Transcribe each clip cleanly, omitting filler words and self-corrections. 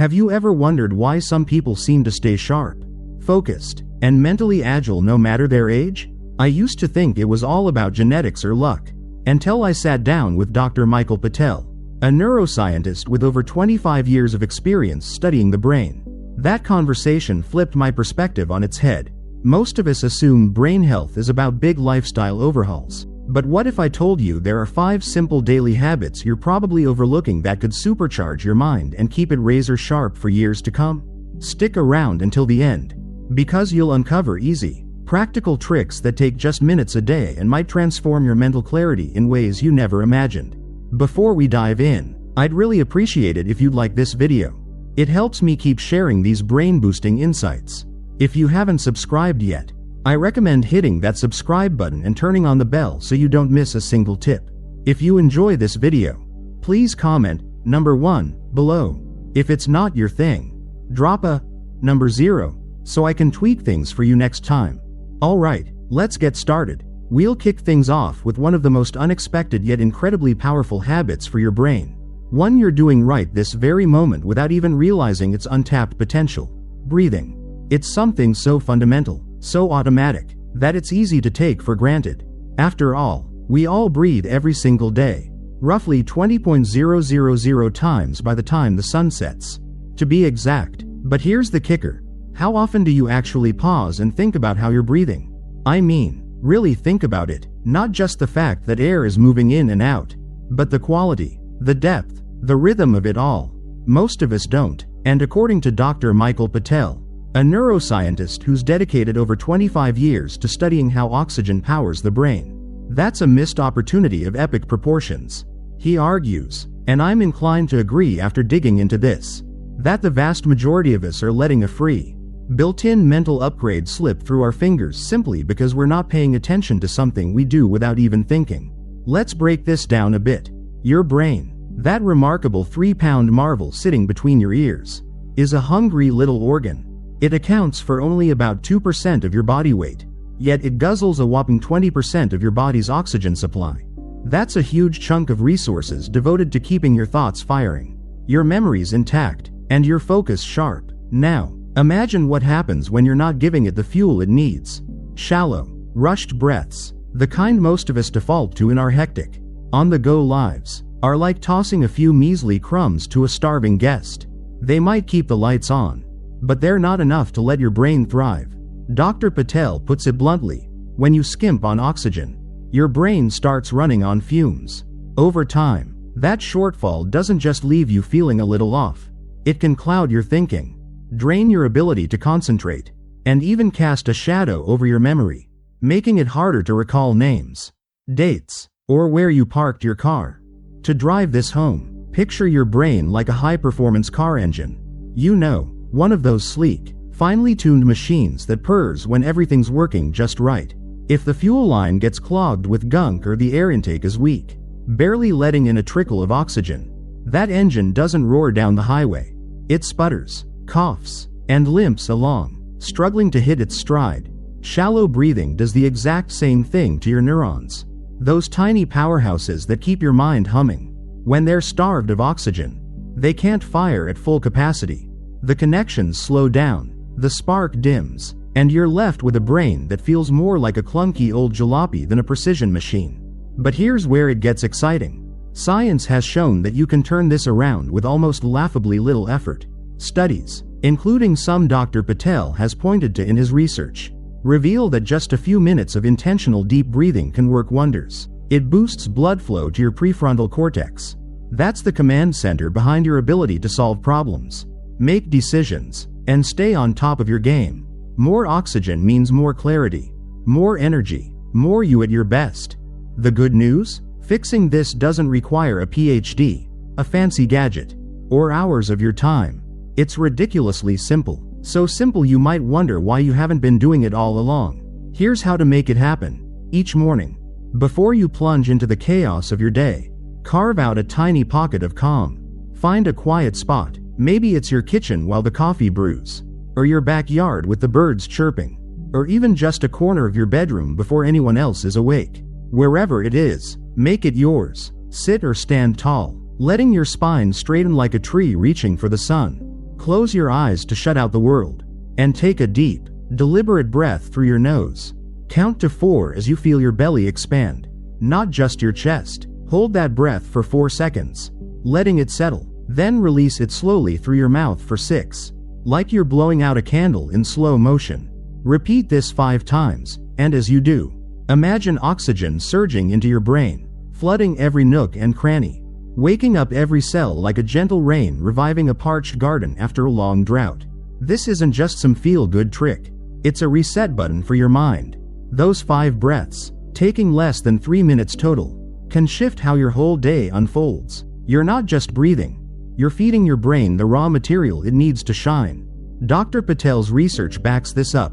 Have you ever wondered why some people seem to stay sharp, focused, and mentally agile no matter their age? I used to think it was all about genetics or luck, until I sat down with Dr. Patel, a neuroscientist with over 25 years of experience studying the brain. That conversation flipped my perspective on its head. Most of us assume brain health is about big lifestyle overhauls. But what if I told you there are 5 simple daily habits you're probably overlooking that could supercharge your mind and keep it razor sharp for years to come? Stick around until the end, because you'll uncover easy, practical tricks that take just minutes a day and might transform your mental clarity in ways you never imagined. Before we dive in, I'd really appreciate it if you'd like this video. It helps me keep sharing these brain-boosting insights. If you haven't subscribed yet, I recommend hitting that subscribe button and turning on the bell so you don't miss a single tip. If you enjoy this video, please comment number 1 below. If it's not your thing, drop a number 0 so I can tweak things for you next time. Alright, let's get started. We'll kick things off with one of the most unexpected yet incredibly powerful habits for your brain. One you're doing right this very moment without even realizing its untapped potential. Breathing. It's something so fundamental, so automatic, that it's easy to take for granted. After all, we all breathe every single day, roughly 20.000 times by the time the sun sets, to be exact. But here's the kicker. How often do you actually pause and think about how you're breathing? I mean, really think about it, not just the fact that air is moving in and out, but the quality, the depth, the rhythm of it all. Most of us don't, and according to Dr. Patel, a neuroscientist who's dedicated over 25 years to studying how oxygen powers the brain, that's a missed opportunity of epic proportions. He argues, and I'm inclined to agree after digging into this, that the vast majority of us are letting a free, built-in mental upgrade slip through our fingers simply because we're not paying attention to something we do without even thinking. Let's break this down a bit. Your brain, that remarkable 3-pound marvel sitting between your ears, is a hungry little organ. It accounts for only about 2% of your body weight, yet it guzzles a whopping 20% of your body's oxygen supply. That's a huge chunk of resources devoted to keeping your thoughts firing, your memories intact, and your focus sharp. Now, imagine what happens when you're not giving it the fuel it needs. Shallow, rushed breaths, the kind most of us default to in our hectic, on-the-go lives, are like tossing a few measly crumbs to a starving guest. They might keep the lights on, but they're not enough to let your brain thrive. Dr. Patel puts it bluntly, when you skimp on oxygen, your brain starts running on fumes. Over time, that shortfall doesn't just leave you feeling a little off. It can cloud your thinking, drain your ability to concentrate, and even cast a shadow over your memory, making it harder to recall names, dates, or where you parked your car. To drive this home, picture your brain like a high-performance car engine. You know, one of those sleek, finely tuned machines that purrs when everything's working just right. If the fuel line gets clogged with gunk or the air intake is weak, barely letting in a trickle of oxygen, that engine doesn't roar down the highway. It sputters, coughs, and limps along, struggling to hit its stride. Shallow breathing does the exact same thing to your neurons. Those tiny powerhouses that keep your mind humming. When they're starved of oxygen, they can't fire at full capacity. The connections slow down, the spark dims, and you're left with a brain that feels more like a clunky old jalopy than a precision machine. But here's where it gets exciting. Science has shown that you can turn this around with almost laughably little effort. Studies, including some Dr. Patel has pointed to in his research, reveal that just a few minutes of intentional deep breathing can work wonders. It boosts blood flow to your prefrontal cortex. That's the command center behind your ability to solve problems, make decisions, and stay on top of your game. More oxygen means more clarity, more energy, more you at your best. The good news? Fixing this doesn't require a PhD, a fancy gadget, or hours of your time. It's ridiculously simple. So simple you might wonder why you haven't been doing it all along. Here's how to make it happen. Each morning, before you plunge into the chaos of your day, carve out a tiny pocket of calm. Find a quiet spot. Maybe it's your kitchen while the coffee brews, or your backyard with the birds chirping, or even just a corner of your bedroom before anyone else is awake. Wherever it is, make it yours. Sit or stand tall, letting your spine straighten like a tree reaching for the sun. Close your eyes to shut out the world. And take a deep, deliberate breath through your nose. Count to 4 as you feel your belly expand. Not just your chest. Hold that breath for 4 seconds, letting it settle. Then release it slowly through your mouth for 6. Like you're blowing out a candle in slow motion. Repeat this 5 times, and as you do, imagine oxygen surging into your brain, flooding every nook and cranny, waking up every cell like a gentle rain reviving a parched garden after a long drought. This isn't just some feel-good trick. It's a reset button for your mind. Those 5 breaths, taking less than 3 minutes total, can shift how your whole day unfolds. You're not just breathing. You're feeding your brain the raw material it needs to shine. Dr. Patel's research backs this up.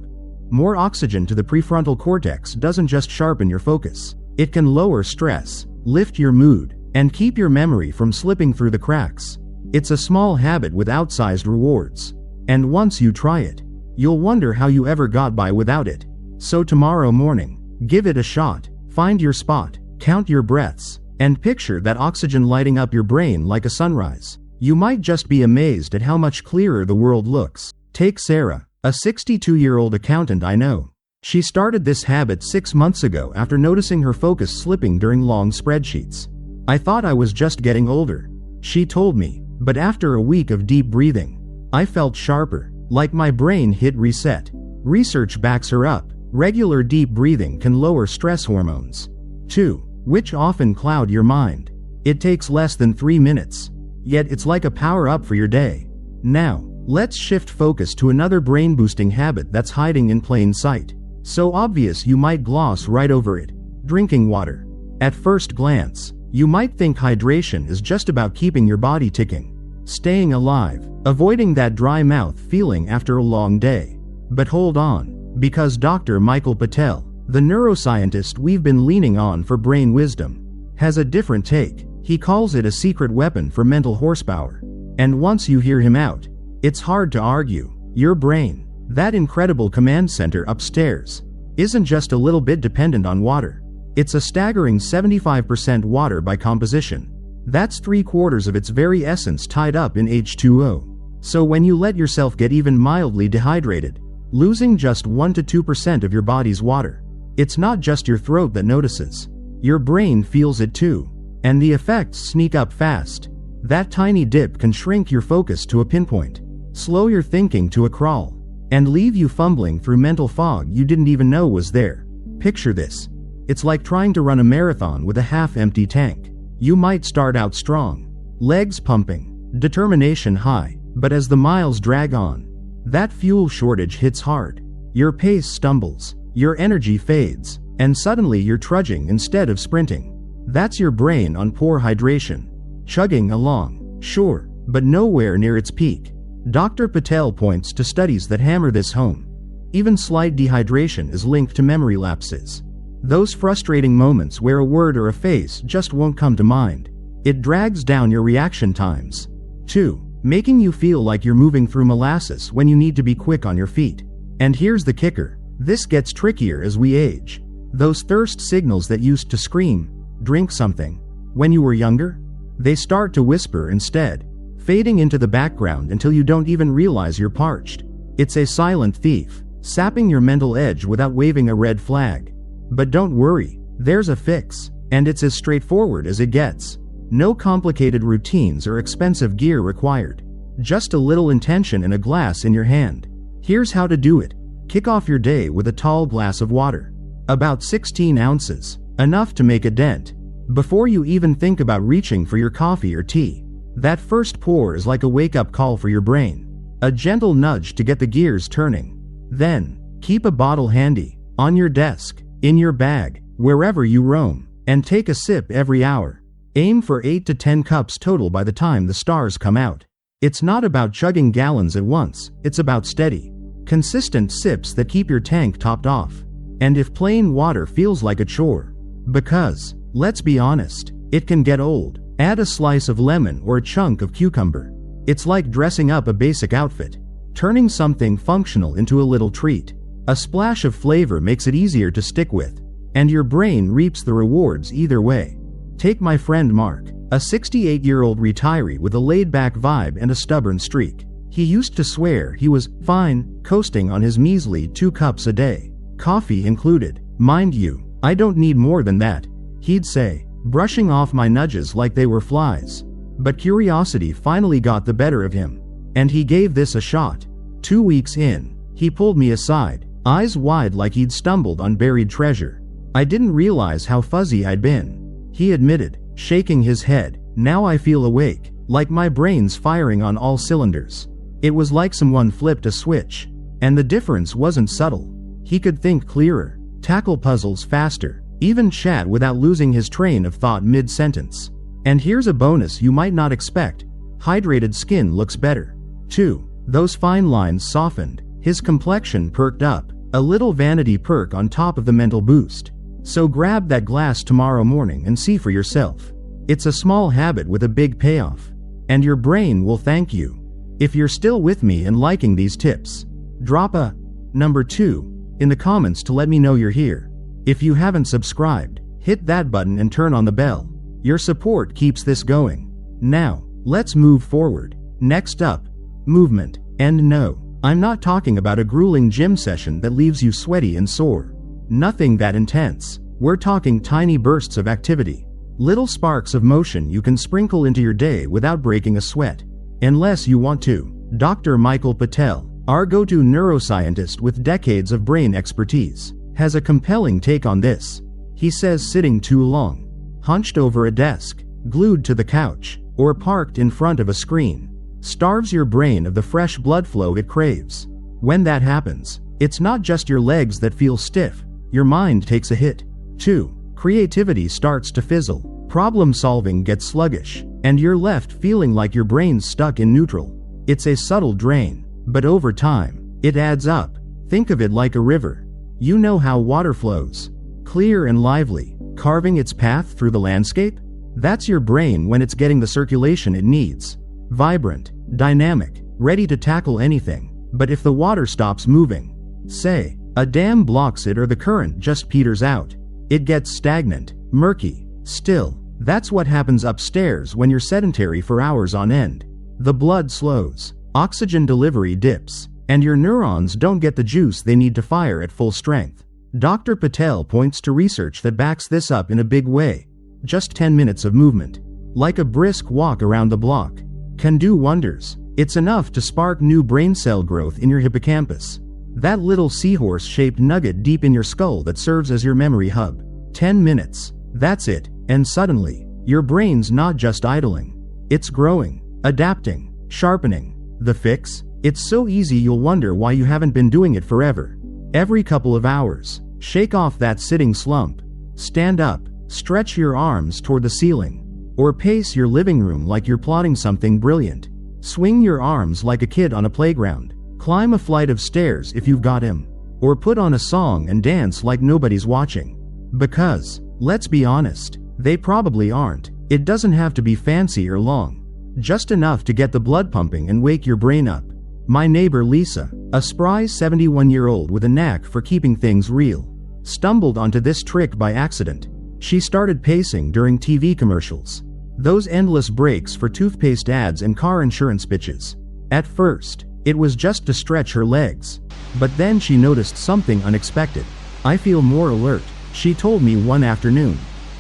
More oxygen to the prefrontal cortex doesn't just sharpen your focus. It can lower stress, lift your mood, and keep your memory from slipping through the cracks. It's a small habit with outsized rewards. And once you try it, you'll wonder how you ever got by without it. So tomorrow morning, give it a shot. Find your spot, count your breaths, and picture that oxygen lighting up your brain like a sunrise. You might just be amazed at how much clearer the world looks. Take Sarah, a 62-year-old accountant I know. She started this habit 6 months ago after noticing her focus slipping during long spreadsheets. I thought I was just getting older, she told me, but after a week of deep breathing, I felt sharper, like my brain hit reset. Research backs her up. Regular deep breathing can lower stress hormones, too, which often cloud your mind. It takes less than 3 minutes. Yet it's like a power-up for your day. Now, let's shift focus to another brain-boosting habit that's hiding in plain sight. So obvious you might gloss right over it. Drinking water. At first glance, you might think hydration is just about keeping your body ticking, staying alive, avoiding that dry mouth feeling after a long day. But hold on, because Dr. Michael Patel, the neuroscientist we've been leaning on for brain wisdom, has a different take. He calls it a secret weapon for mental horsepower. And once you hear him out, it's hard to argue. Your brain, that incredible command center upstairs, isn't just a little bit dependent on water. It's a staggering 75% water by composition. That's 3/4 of its very essence tied up in H2O. So when you let yourself get even mildly dehydrated, losing just 1 to 2% of your body's water, it's not just your throat that notices. Your brain feels it too. And the effects sneak up fast. That tiny dip can shrink your focus to a pinpoint, slow your thinking to a crawl, and leave you fumbling through mental fog you didn't even know was there. Picture this. It's like trying to run a marathon with a half-empty tank. You might start out strong, legs pumping, determination high, but as the miles drag on, that fuel shortage hits hard. Your pace stumbles, your energy fades, and suddenly you're trudging instead of sprinting. That's your brain on poor hydration, chugging along, sure, but nowhere near its peak. Dr. Patel points to studies that hammer this home. Even slight dehydration is linked to memory lapses. Those frustrating moments where a word or a face just won't come to mind. It drags down your reaction times, too, making you feel like you're moving through molasses when you need to be quick on your feet. And here's the kicker. This gets trickier as we age. Those thirst signals that used to scream, "Drink something," when you were younger, they start to whisper instead, fading into the background until you don't even realize you're parched. It's a silent thief, sapping your mental edge without waving a red flag. But don't worry, there's a fix, and it's as straightforward as it gets. No complicated routines or expensive gear required. Just a little intention and a glass in your hand. Here's how to do it. Kick off your day with a tall glass of water. About 16 ounces. Enough to make a dent. Before you even think about reaching for your coffee or tea, that first pour is like a wake-up call for your brain. A gentle nudge to get the gears turning. Then, keep a bottle handy, on your desk, in your bag, wherever you roam, and take a sip every hour. Aim for 8 to 10 cups total by the time the stars come out. It's not about chugging gallons at once, it's about steady, consistent sips that keep your tank topped off. And if plain water feels like a chore, because, let's be honest, it can get old, add a slice of lemon or a chunk of cucumber. It's like dressing up a basic outfit, turning something functional into a little treat. A splash of flavor makes it easier to stick with, and your brain reaps the rewards either way. Take my friend Mark, a 68-year-old retiree with a laid-back vibe and a stubborn streak. He used to swear he was fine, coasting on his measly 2 cups a day, coffee included. Mind you, I don't need more than that, he'd say, brushing off my nudges like they were flies. But curiosity finally got the better of him, and he gave this a shot. 2 weeks in, he pulled me aside, eyes wide like he'd stumbled on buried treasure. I didn't realize how fuzzy I'd been, he admitted, shaking his head. Now I feel awake, like my brain's firing on all cylinders. It was like someone flipped a switch, and the difference wasn't subtle. He could think clearer, tackle puzzles faster, even chat without losing his train of thought mid-sentence. And here's a bonus you might not expect: hydrated skin looks better, too. Those fine lines softened, his complexion perked up, a little vanity perk on top of the mental boost. So grab that glass tomorrow morning and see for yourself. It's a small habit with a big payoff, and your brain will thank you. If you're still with me and liking these tips, drop a number 2 in the comments to let me know you're here. If you haven't subscribed, hit that button and turn on the bell. Your support keeps this going. Now, let's move forward. Next up, movement. And no, I'm not talking about a grueling gym session that leaves you sweaty and sore. Nothing that intense. We're talking tiny bursts of activity. Little sparks of motion you can sprinkle into your day without breaking a sweat. Unless you want to. Dr. Michael Patel, our go-to neuroscientist with decades of brain expertise, has a compelling take on this. He says sitting too long, hunched over a desk, glued to the couch, or parked in front of a screen, starves your brain of the fresh blood flow it craves. When that happens, it's not just your legs that feel stiff, your mind takes a hit, too. Creativity starts to fizzle, problem solving gets sluggish, and you're left feeling like your brain's stuck in neutral. It's a subtle drain, but over time, it adds up. Think of it like a river. You know how water flows, clear and lively, carving its path through the landscape? That's your brain when it's getting the circulation it needs. Vibrant, dynamic, ready to tackle anything. But if the water stops moving, say, a dam blocks it or the current just peters out, it gets stagnant, murky, still. That's what happens upstairs when you're sedentary for hours on end. The blood slows, oxygen delivery dips, and your neurons don't get the juice they need to fire at full strength. Dr. Patel points to research that backs this up in a big way. Just 10 minutes of movement, like a brisk walk around the block, can do wonders. It's enough to spark new brain cell growth in your hippocampus, that little seahorse-shaped nugget deep in your skull that serves as your memory hub. 10 minutes, that's it, and suddenly, your brain's not just idling. It's growing, adapting, sharpening. The fix? It's so easy you'll wonder why you haven't been doing it forever. Every couple of hours, shake off that sitting slump. Stand up, stretch your arms toward the ceiling, or pace your living room like you're plotting something brilliant. Swing your arms like a kid on a playground. Climb a flight of stairs if you've got him. Or put on a song and dance like nobody's watching. Because, let's be honest, they probably aren't. It doesn't have to be fancy or long. Just enough to get the blood pumping and wake your brain up. My neighbor Lisa, a spry 71-year-old with a knack for keeping things real, stumbled onto this trick by accident. She started pacing during TV commercials. Those endless breaks for toothpaste ads and car insurance pitches. At first, it was just to stretch her legs. But then she noticed something unexpected. I feel more alert, she told me one afternoon,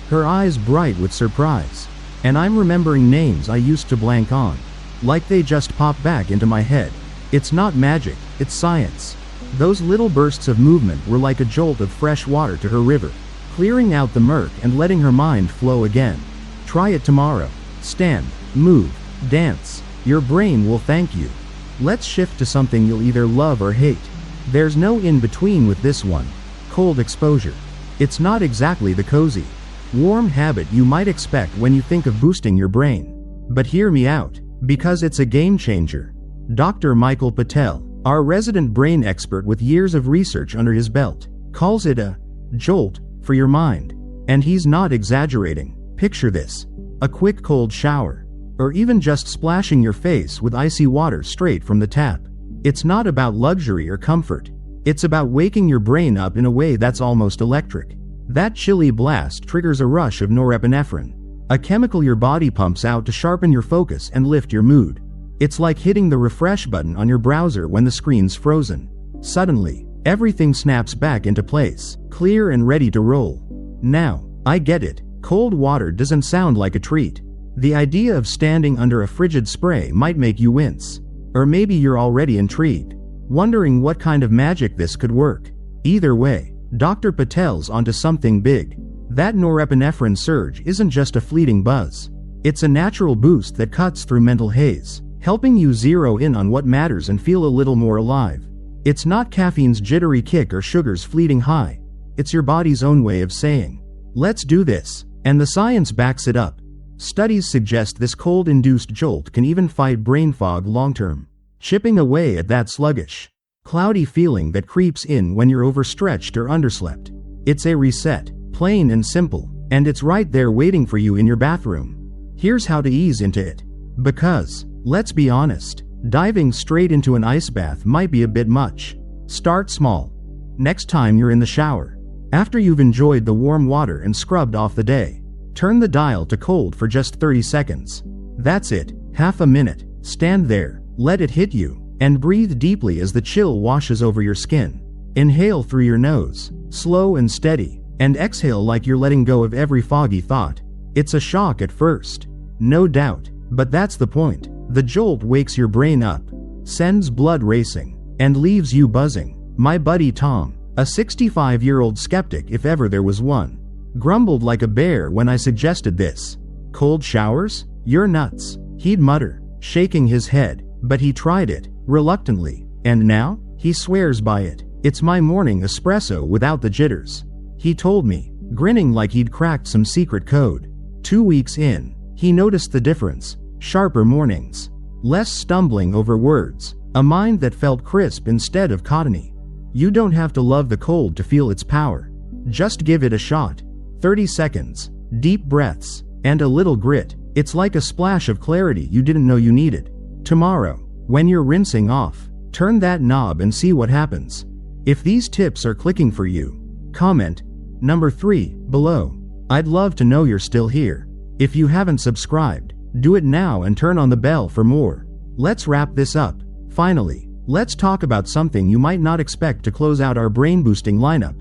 her eyes bright with surprise. And I'm remembering names I used to blank on, like they just popped back into my head. It's not magic, it's science. Those little bursts of movement were like a jolt of fresh water to her river, clearing out the murk and letting her mind flow again. Try it tomorrow. Stand, move, dance. Your brain will thank you. Let's shift to something you'll either love or hate. There's no in-between with this one. Cold exposure. It's not exactly the cozy, warm habit you might expect when you think of boosting your brain. But hear me out, because it's a game changer. Dr. Michael Patel, our resident brain expert with years of research under his belt, calls it a jolt for your mind. And he's not exaggerating. Picture this: a quick cold shower, or even just splashing your face with icy water straight from the tap. It's not about luxury or comfort. It's about waking your brain up in a way that's almost electric. That chilly blast triggers a rush of norepinephrine, a chemical your body pumps out to sharpen your focus and lift your mood. It's like hitting the refresh button on your browser when the screen's frozen. Suddenly, everything snaps back into place, clear and ready to roll. Now, I get it. Cold water doesn't sound like a treat. The idea of standing under a frigid spray might make you wince. Or maybe you're already intrigued, wondering what kind of magic this could work. Either way, Dr. Patel's onto something big. That norepinephrine surge isn't just a fleeting buzz. It's a natural boost that cuts through mental haze, helping you zero in on what matters and feel a little more alive. It's not caffeine's jittery kick or sugar's fleeting high. It's your body's own way of saying, "Let's do this." And the science backs it up. Studies suggest this cold-induced jolt can even fight brain fog long-term, chipping away at that sluggish, cloudy feeling that creeps in when you're overstretched or underslept. It's a reset, plain and simple, and it's right there waiting for you in your bathroom. Here's how to ease into it. Because, let's be honest, diving straight into an ice bath might be a bit much. Start small. Next time you're in the shower, after you've enjoyed the warm water and scrubbed off the day, turn the dial to cold for just 30 seconds. That's it, half a minute. Stand there, let it hit you, and breathe deeply as the chill washes over your skin. Inhale through your nose, slow and steady, and exhale like you're letting go of every foggy thought. It's a shock at first, no doubt, but that's the point. The jolt wakes your brain up, sends blood racing, and leaves you buzzing. My buddy Tom, a 65-year-old skeptic if ever there was one, grumbled like a bear when I suggested this. "Cold showers? You're nuts," he'd mutter, shaking his head, but he tried it, reluctantly, and now, he swears by it. "It's my morning espresso without the jitters," he told me, grinning like he'd cracked some secret code. 2 weeks in, he noticed the difference. Sharper mornings, less stumbling over words, a mind that felt crisp instead of cottony. You don't have to love the cold to feel its power. Just give it a shot. 30 seconds, deep breaths, and a little grit. It's like a splash of clarity you didn't know you needed. Tomorrow, when you're rinsing off, turn that knob and see what happens. If these tips are clicking for you, comment number 3 below. I'd love to know you're still here. If you haven't subscribed, do it now and turn on the bell for more. Let's wrap this up. Finally, let's talk about something you might not expect to close out our brain-boosting lineup.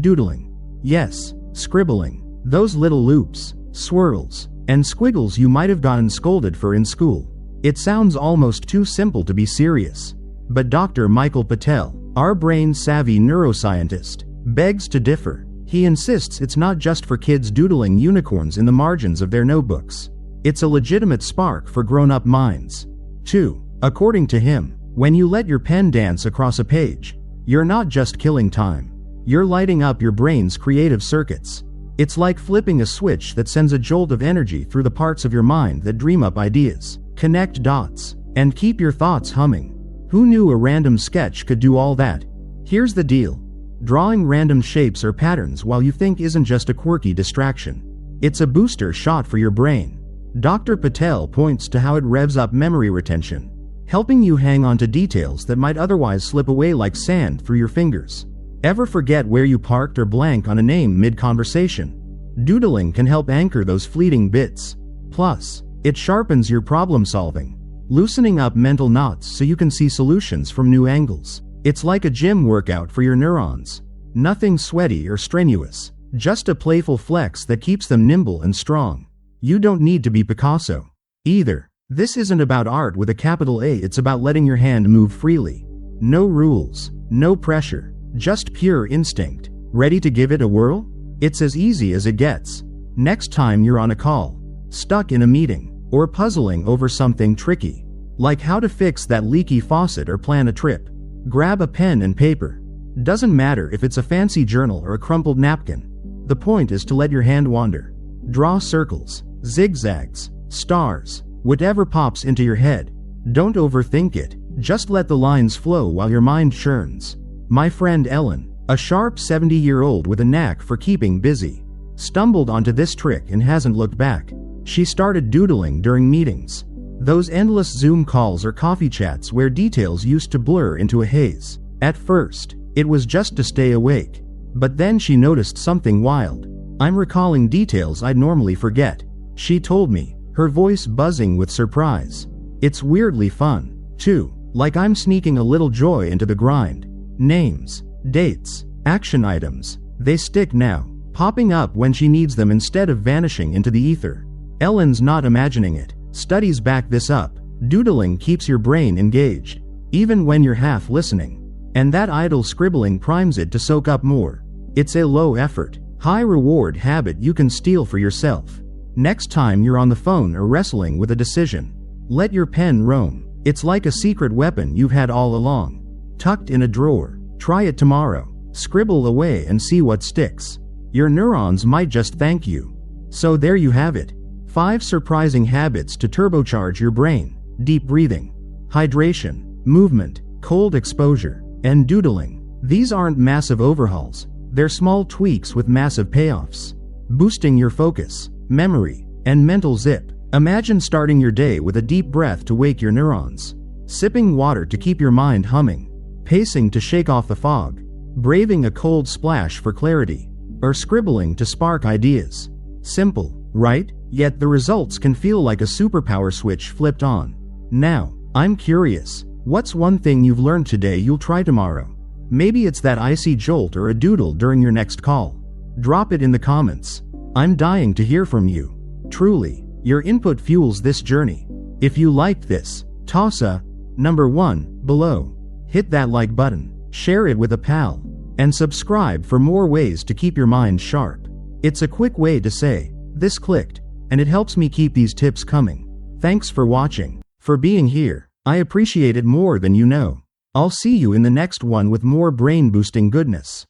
Doodling. Yes, scribbling. Those little loops, swirls, and squiggles you might have gotten scolded for in school. It sounds almost too simple to be serious. But Dr. Michael Patel, our brain-savvy neuroscientist, begs to differ. He insists it's not just for kids doodling unicorns in the margins of their notebooks. It's a legitimate spark for grown-up minds. 2. According to him, when you let your pen dance across a page, you're not just killing time. You're lighting up your brain's creative circuits. It's like flipping a switch that sends a jolt of energy through the parts of your mind that dream up ideas, connect dots, and keep your thoughts humming. Who knew a random sketch could do all that? Here's the deal. Drawing random shapes or patterns while you think isn't just a quirky distraction. It's a booster shot for your brain. Dr. Patel points to how it revs up memory retention, helping you hang on to details that might otherwise slip away like sand through your fingers. Ever forget where you parked or blank on a name mid-conversation? Doodling can help anchor those fleeting bits. Plus, it sharpens your problem-solving, loosening up mental knots so you can see solutions from new angles. It's like a gym workout for your neurons. Nothing sweaty or strenuous, just a playful flex that keeps them nimble and strong. You don't need to be Picasso either. This isn't about art with a capital A, it's about letting your hand move freely. No rules, no pressure, just pure instinct. Ready to give it a whirl? It's as easy as it gets. Next time you're on a call, stuck in a meeting, or puzzling over something tricky, like how to fix that leaky faucet or plan a trip, grab a pen and paper. Doesn't matter if it's a fancy journal or a crumpled napkin. The point is to let your hand wander. Draw circles, zigzags, stars, whatever pops into your head. Don't overthink it, just let the lines flow while your mind churns. My friend Ellen, a sharp 70-year-old with a knack for keeping busy, stumbled onto this trick and hasn't looked back. She started doodling during meetings. Those endless Zoom calls or coffee chats where details used to blur into a haze. At first, it was just to stay awake. But then she noticed something wild. "I'm recalling details I'd normally forget," she told me, her voice buzzing with surprise. It's weirdly fun, too, like I'm sneaking a little joy into the grind. Names, dates, action items, they stick now, popping up when she needs them instead of vanishing into the ether. Ellen's not imagining it. Studies back this up. Doodling keeps your brain engaged, even when you're half listening. And that idle scribbling primes it to soak up more. It's a low-effort, high-reward habit you can steal for yourself. Next time you're on the phone or wrestling with a decision, let your pen roam. It's like a secret weapon you've had all along, tucked in a drawer. Try it tomorrow. Scribble away and see what sticks. Your neurons might just thank you. So there you have it. 5 surprising habits to turbocharge your brain. Deep breathing, hydration, movement, cold exposure, and doodling. These aren't massive overhauls. They're small tweaks with massive payoffs. Boosting your focus, memory, and mental zip. Imagine starting your day with a deep breath to wake your neurons. Sipping water to keep your mind humming. Pacing to shake off the fog. Braving a cold splash for clarity. Or scribbling to spark ideas. Simple, right? Yet the results can feel like a superpower switch flipped on. Now, I'm curious. What's one thing you've learned today you'll try tomorrow? Maybe it's that icy jolt or a doodle during your next call. Drop it in the comments. I'm dying to hear from you. Truly, your input fuels this journey. If you liked this, toss a number 1 below. Hit that like button, share it with a pal, and subscribe for more ways to keep your mind sharp. It's a quick way to say, this clicked, and it helps me keep these tips coming. Thanks for watching, for being here. I appreciate it more than you know. I'll see you in the next one with more brain-boosting goodness.